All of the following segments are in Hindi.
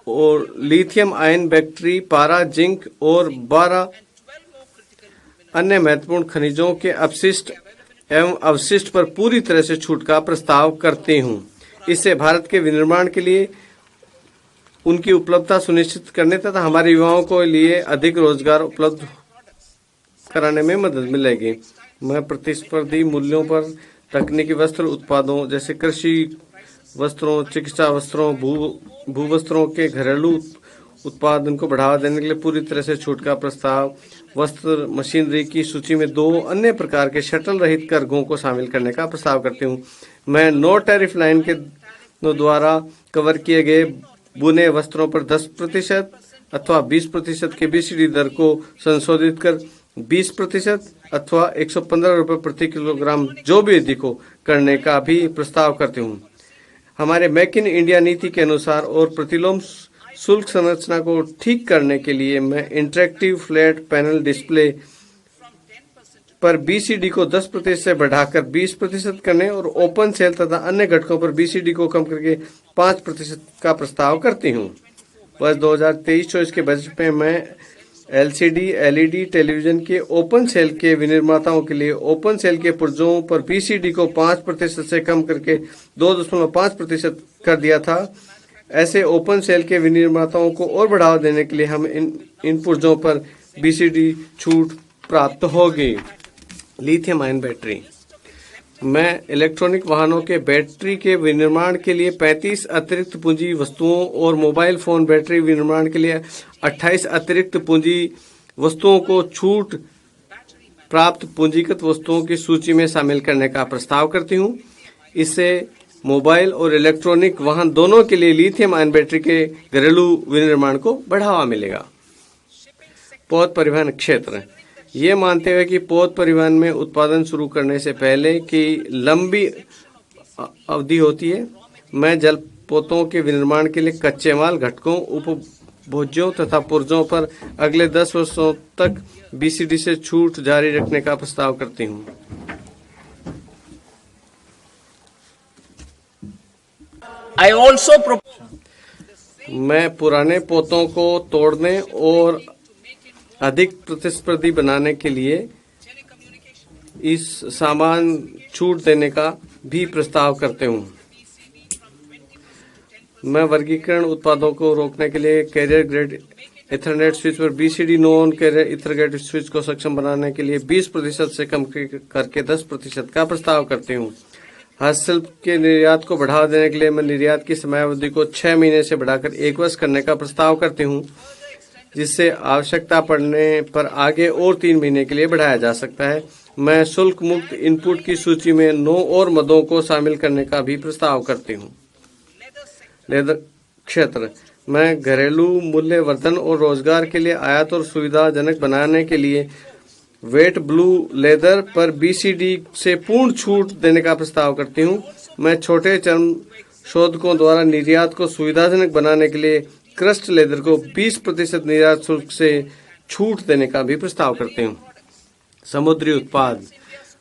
और लिथियम आयन बैटरी, पारा, जिंक और 12 अन्य महत्वपूर्ण खनिजों के अपशिष्ट एवं अवशिष्ट पर पूरी तरह से छूट का प्रस्ताव करती हूँ। इससे भारत के विनिर्माण के लिए उनकी उपलब्धता सुनिश्चित करने तथा हमारे युवाओं को लिए अधिक रोजगार उपलब्ध कराने में मदद मिलेगी। मैं प्रतिस्पर्धी मूल्यों पर तकनीकी वस्त्र उत्पादों जैसे कृषि वस्त्रों, चिकित्सा वस्त्रों, भू वस्त्रों के घरेलू उत्पादन को बढ़ावा देने के लिए पूरी तरह से छूट का प्रस्ताव, वस्त्र मशीनरी की सूची में 2 अन्य प्रकार के शटल रहित करघों को शामिल करने का प्रस्ताव करती हूँ। मैं नो टैरिफ लाइन के द्वारा कवर किए गए बुने वस्त्रों पर 10% अथवा 20% के बीसीडी दर को संशोधित कर 20% अथवा 115 रुपये प्रति किलोग्राम जो भी अधिक हो करने का भी प्रस्ताव करती हूँ। हमारे मेक इन इंडिया नीति के अनुसार और प्रतिलोम शुल्क संरचना को ठीक करने के लिए मैं इंटरेक्टिव फ्लैट पैनल डिस्प्ले पर बीसीडी को 10% से बढ़ाकर 20% करने और ओपन सेल तथा अन्य घटकों पर बीसीडी को कम करके 5% का प्रस्ताव करती हूँ। वर्ष 2023-24 के बजट में मैं एलसीडी एलईडी टेलीविजन के ओपन सेल के विनिर्माताओं के लिए ओपन सेल के पुर्जों पर बीसीडी को 5% से कम करके 2.5% कर दिया था। ऐसे ओपन सेल के विनिर्माताओं को और बढ़ावा देने के लिए हम इन पुर्जों पर बीसीडी छूट प्राप्त होगी। लिथियम आयन बैटरी, मैं इलेक्ट्रॉनिक वाहनों के बैटरी के विनिर्माण के लिए 35 अतिरिक्त पूंजी वस्तुओं और मोबाइल फोन बैटरी विनिर्माण के लिए 28 अतिरिक्त पूंजी वस्तुओं को छूट प्राप्त पूंजीगत वस्तुओं की सूची में शामिल करने का प्रस्ताव करती हूँ। इससे मोबाइल और इलेक्ट्रॉनिक वाहन दोनों के लिए लिथियम आयन बैटरी के घरेलू विनिर्माण को बढ़ावा मिलेगा। पौध परिवहन क्षेत्र, ये मानते हुए कि पौध परिवहन में उत्पादन शुरू करने से पहले की लंबी अवधि होती है, मैं जलपोतों के विनिर्माण के लिए कच्चे माल घटकों, उपभोज्यों तथा पुर्जों पर अगले 10 वर्षों तक बीसीडी से छूट जारी रखने का प्रस्ताव करती हूँ। मैं पुराने पोतों को तोड़ने और अधिक प्रतिस्पर्धी बनाने के लिए इस सामान छूट देने का भी प्रस्ताव करते हूँ। मैं वर्गीकरण उत्पादों को रोकने के लिए कैरियर ग्रेड इथरनेट स्विच पर BCD non carrier ethernet switch को सक्षम बनाने के लिए 20% से कम करके 10% का प्रस्ताव करती हूँ। हस्तशिल्प के निर्यात को बढ़ावा देने के लिए मैं निर्यात की समयावधि को 6 महीने से बढ़ाकर 1 वर्ष करने का प्रस्ताव करती हूँ, जिससे आवश्यकता पड़ने पर आगे और 3 महीने के लिए बढ़ाया जा सकता है। मैं शुल्क मुक्त इनपुट की सूची में 9 और मदों को शामिल करने का भी प्रस्ताव करती हूँ। लेदर क्षेत्र, मैं घरेलू मूल्य वर्धन और रोजगार के लिए आयात और सुविधाजनक बनाने के लिए वेट ब्लू लेदर पर बीसीडी से पूर्ण छूट देने का प्रस्ताव करती हूँ। मैं छोटे चर्म शोधकों द्वारा निर्यात को सुविधाजनक बनाने के लिए क्रस्ट लेदर को 20% निर्यात शुल्क से छूट देने का भी प्रस्ताव करते हूँ। समुद्री उत्पाद,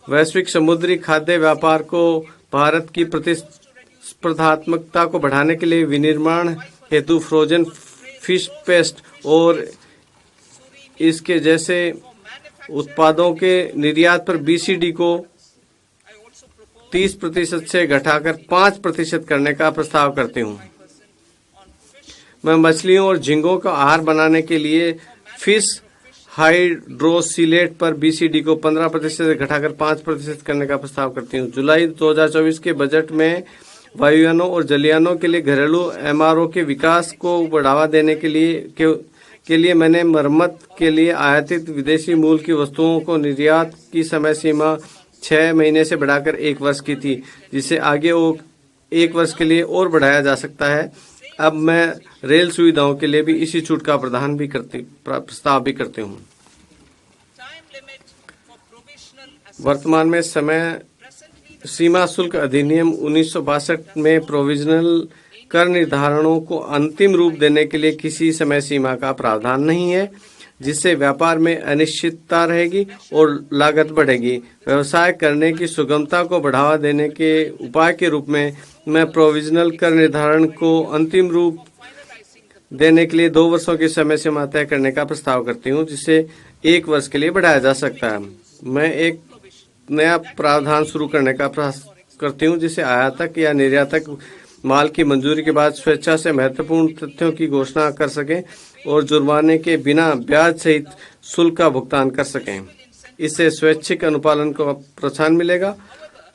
वैश्विक समुद्री खाद्य व्यापार को भारत की प्रतिस्पर्धात्मकता को बढ़ाने के लिए विनिर्माण हेतु फ्रोजन फिश पेस्ट और इसके जैसे उत्पादों के निर्यात पर बीसीडी को 30% से घटाकर 5% करने का प्रस्ताव करती हूँ। मैं मछलियों और झींगों का आहार बनाने के लिए फिश हाइड्रोसिलेट पर बीसीडी को 15% से घटाकर 5% करने का प्रस्ताव करती हूँ। जुलाई 2024 के बजट में वायुयानों और जलयानों के लिए घरेलू एमआरओ के विकास को बढ़ावा देने के लिए मैंने मरम्मत के लिए आयातित विदेशी मूल की वस्तुओं को निर्यात की समय सीमा 6 महीने से बढ़ाकर 1 वर्ष की थी, जिसे आगे 1 वर्ष के लिए और बढ़ाया जा सकता है। अब मैं रेल सुविधाओं के लिए भी इसी छूट का प्रस्ताव भी करती हूँ। वर्तमान में समय सीमा शुल्क अधिनियम 1962 में प्रोविजनल कर निर्धारणों को अंतिम रूप देने के लिए किसी समय सीमा का प्रावधान नहीं है, जिससे व्यापार में अनिश्चितता रहेगी और लागत बढ़ेगी। व्यवसाय करने की सुगमता को बढ़ावा देने के उपाय के रूप में मैं प्रोविजनल कर निर्धारण को अंतिम रूप देने के लिए 2 वर्षों की समय सीमा तय करने का प्रस्ताव करती हूँ, जिसे 1 वर्ष के लिए बढ़ाया जा सकता है। मैं एक नया प्रावधान शुरू करने का प्रयास करती हूँ, जिसे आयातक या निर्यातक माल की मंजूरी के बाद स्वेच्छा से महत्वपूर्ण तथ्यों की घोषणा कर सकें और जुर्माने के बिना ब्याज सहित शुल्क का भुगतान कर सकें। इससे स्वैच्छिक अनुपालन को प्रोत्साहन मिलेगा।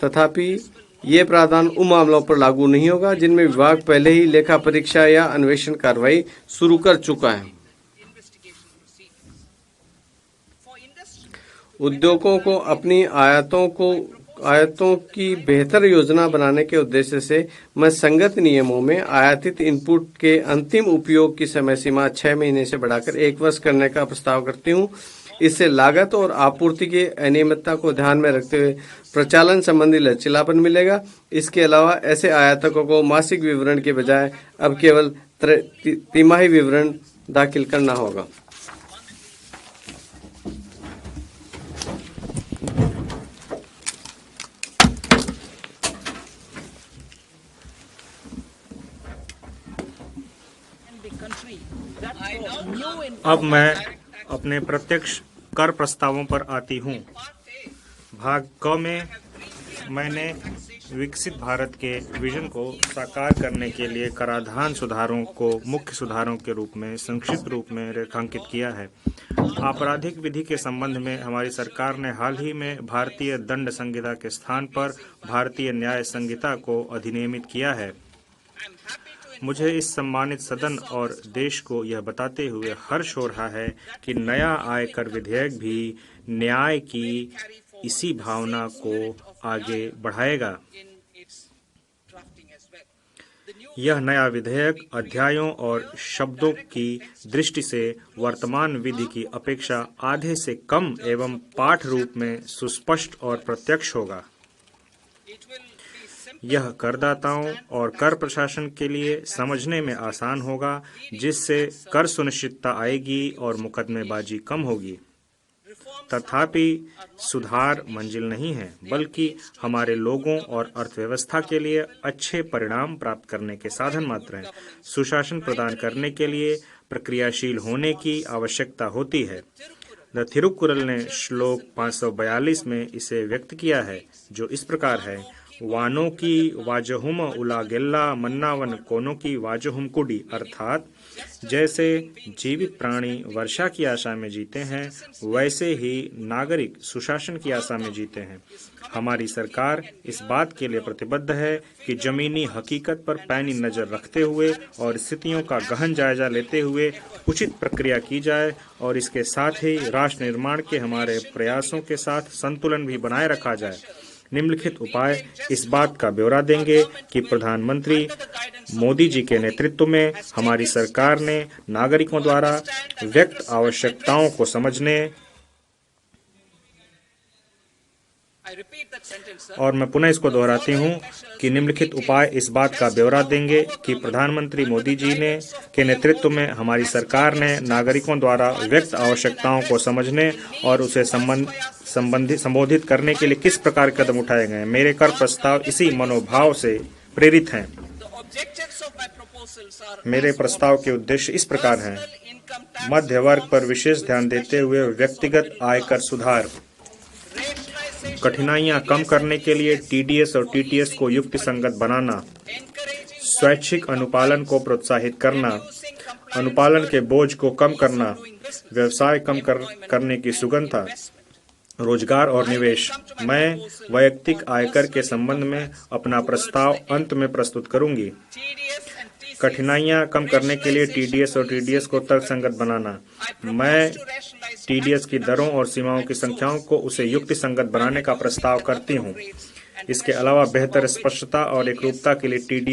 तथापि ये प्रावधान उन मामलों पर लागू नहीं होगा जिनमें विभाग पहले ही लेखा परीक्षा या अन्वेषण कार्रवाई शुरू कर चुका है। उद्योगों को अपनी आयातों की बेहतर योजना बनाने के उद्देश्य से मैं संगत नियमों में आयातित इनपुट के अंतिम उपयोग की समय सीमा 6 महीने से बढ़ाकर 1 वर्ष करने का प्रस्ताव करती हूँ। इससे लागत और आपूर्ति की अनियमितता को ध्यान में रखते हुए प्रचालन संबंधी लचीलापन मिलेगा। इसके अलावा ऐसे आयातकों को मासिक विवरण के बजाय अब केवल तिमाही विवरण दाखिल करना होगा। अब मैं अपने प्रत्यक्ष कर प्रस्तावों पर आती हूँ। भाग क में मैंने विकसित भारत के विजन को साकार करने के लिए कराधान सुधारों को मुख्य सुधारों के रूप में संक्षिप्त रूप में रेखांकित किया है। आपराधिक विधि के संबंध में हमारी सरकार ने हाल ही में भारतीय दंड संहिता के स्थान पर भारतीय न्याय संहिता को अधिनियमित किया है। मुझे इस सम्मानित सदन और देश को यह बताते हुए हर्ष हो रहा है कि नया आयकर विधेयक भी न्याय की इसी भावना को आगे बढ़ाएगा। यह नया विधेयक अध्यायों और शब्दों की दृष्टि से वर्तमान विधि की अपेक्षा आधे से कम एवं पाठ रूप में सुस्पष्ट और प्रत्यक्ष होगा। यह करदाताओं और कर प्रशासन के लिए समझने में आसान होगा, जिससे कर सुनिश्चितता आएगी और मुकदमेबाजी कम होगी। तथापि सुधार मंजिल नहीं है, बल्कि हमारे लोगों और अर्थव्यवस्था के लिए अच्छे परिणाम प्राप्त करने के साधन मात्र हैं। सुशासन प्रदान करने के लिए प्रक्रियाशील होने की आवश्यकता होती है। द थिरुकुरल ने श्लोक 542 में इसे व्यक्त किया है, जो इस प्रकार है: वानों की वाजहुम उलागेल्ला मन्नावन कोनों की वाजहुम कुडी। अर्थात जैसे जीवित प्राणी वर्षा की आशा में जीते हैं, वैसे ही नागरिक सुशासन की आशा में जीते हैं। हमारी सरकार इस बात के लिए प्रतिबद्ध है कि जमीनी हकीकत पर पैनी नजर रखते हुए और स्थितियों का गहन जायजा लेते हुए उचित प्रक्रिया की जाए और इसके साथ ही राष्ट्र निर्माण के हमारे प्रयासों के साथ संतुलन भी बनाए रखा जाए। निम्नलिखित उपाय इस बात का ब्यौरा देंगे कि प्रधानमंत्री मोदी जी के नेतृत्व में हमारी सरकार ने नागरिकों द्वारा व्यक्त आवश्यकताओं को समझने और मैं पुनः इसको दोहराती हूँ कि निम्नलिखित उपाय इस बात का ब्यौरा देंगे कि प्रधानमंत्री मोदी जी ने के नेतृत्व में हमारी सरकार ने नागरिकों द्वारा व्यक्त आवश्यकताओं को समझने और उसे संबोधित करने के लिए किस प्रकार के कदम उठाए गए। मेरे कर प्रस्ताव इसी मनोभाव से प्रेरित हैं। मेरे प्रस्ताव के उद्देश्य इस प्रकार हैं: मध्य वर्ग पर विशेष ध्यान देते हुए व्यक्तिगत आयकर सुधार, कठिनाइयां कम करने के लिए टीडीएस और टीटीएस को युक्तिसंगत बनाना, स्वैच्छिक अनुपालन को प्रोत्साहित करना, अनुपालन के बोझ को कम करना, व्यवसाय कम करने की सुगमता, रोजगार और निवेश। मैं वैयक्तिक आयकर के संबंध में अपना प्रस्ताव अंत में प्रस्तुत करूंगी। कठिनाइयां कम करने के लिए टीडीएस और टीडीएस को तर्कसंगत बनाना। मैं टीडीएस की दरों और सीमाओं की संख्याओं को उसे युक्तिसंगत बनाने का प्रस्ताव करती हूं। इसके अलावा बेहतर स्पष्टता और एकरूपता के लिए टीडीएस